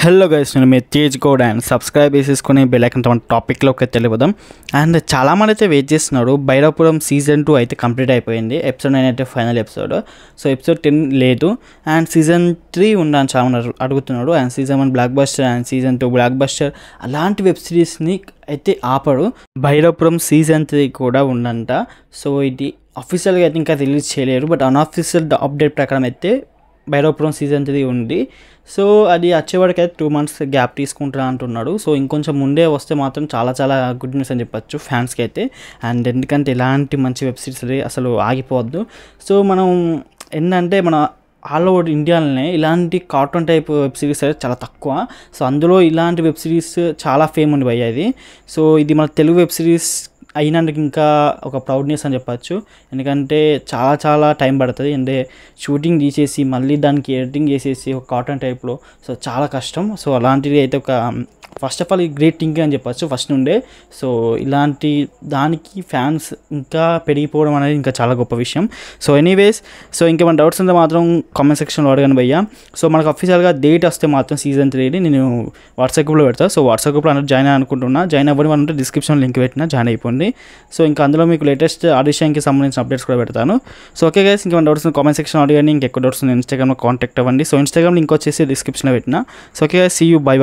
Hello guys, నేను మీ Tej Goud and subscribe చేసేసుకుని bell icon టాపిక్లోకి అయితే వెళ్ళిపోదాం. అండ్ చాలామంది అయితే వెయిట్ చేస్తున్నారు. భైరవపురం సీజన్ 2 అయితే కంప్లీట్ అయిపోయింది. ఎపిసోడ్ 9 అయితే ఫైనల్ ఎపిసోడ్. సో ఎపిసోడ్ 10 లేదు అండ్ సీజన్ 3 ఉందని చాలామంది అడుగుతున్నాడు. And season 1 block buster and season 2 block buster అలాంటి వెబ్ సిరీస్ని అయితే ఆపడు. భైరవపురం సీజన్ 3 కూడా ఉందంట. సో ఇది అఫీషియల్గా అయితే ఇంకా రిలీజ్ చేయలేరు, బట్ అన్అఫీషియల్ అప్డేట్ ప్రకారం అయితే భైరవపురం సీజన్ 3 ఉంది. సో అది వచ్చేవాడికి అయితే 2 months గ్యాప్ తీసుకుంటా అంటున్నాడు. సో ఇంకొంచెం ముందే వస్తే మాత్రం చాలా గుడ్ న్యూస్ అని చెప్పచ్చు ఫ్యాన్స్కి అయితే. అండ్ ఎందుకంటే ఇలాంటి మంచి వెబ్ సిరీస్ అసలు ఆగిపోవద్దు. సో మనం ఏంటంటే మన ఆల్ ఓవర్ ఇండియాలోనే ఇలాంటి కార్టూన్ టైప్ వెబ్ సిరీస్ అయితే చాలా తక్కువ. సో అందులో ఇలాంటి వెబ్ సిరీస్ చాలా ఫేమ్ ఉంది భయ్య. సో ఇది మన తెలుగు వెబ్ సిరీస్ అయినందుకు ఇంకా ఒక ప్రౌడ్నెస్ అని చెప్పచ్చు. ఎందుకంటే చాలా టైం పడుతుంది. అంటే షూటింగ్ తీసేసి మళ్ళీ దానికి ఎడిటింగ్ చేసేసి ఒక కార్టూన్ టైప్లో సో చాలా కష్టం. సో అలాంటిది అయితే ఒక ఫస్ట్ ఆఫ్ ఆల్ ఈ గ్రేట్ థింకింగ్ అని చెప్పచ్చు ఫస్ట్ నుండే. సో ఇలాంటి దానికి ఫ్యాన్స్ ఇంకా పెరిగిపోవడం అనేది ఇంకా చాలా గొప్ప విషయం. సో ఎనీవేస్, సో ఇంకేమైనా డౌట్స్ ఉంటే మాత్రం కామెంట్ సెక్షన్లో అడగను భయ్యా. సో మనకు అఫీషియల్గా డేట్ వస్తే మాత్రం సీజన్ 3 నేను వాట్సాప్ గ్రూప్లో పెడతాను. సో వాట్సాప్ గ్రూప్లో అందరూ జాయిన్ అనుకుంటున్నా. జాయిన్ అవ్వడం అంటే డిస్క్రిప్షన్ లింక్ పెట్టినా జాయిన్ అయిపోండి. సో ఇంకా అందులో మీకు లేటెస్ట్ ఆడిషన్కి సంబంధించిన అప్డేట్స్ కూడా పెడతాను. సో ఓకే గైస్, ఇంకేమైనా డౌట్స్ కామెంట్ సెక్షన్ అడగండి. ఇంకెక్కువ డౌట్స్ ఇన్స్టాగ్రామ్లో కాంటాక్ట్ అవ్వండి. సో ఇన్స్టాగ్రామ్ లింక్ వచ్చేసి డిస్క్రిప్షన్లో పెట్టినా. So okay guys, see you, by.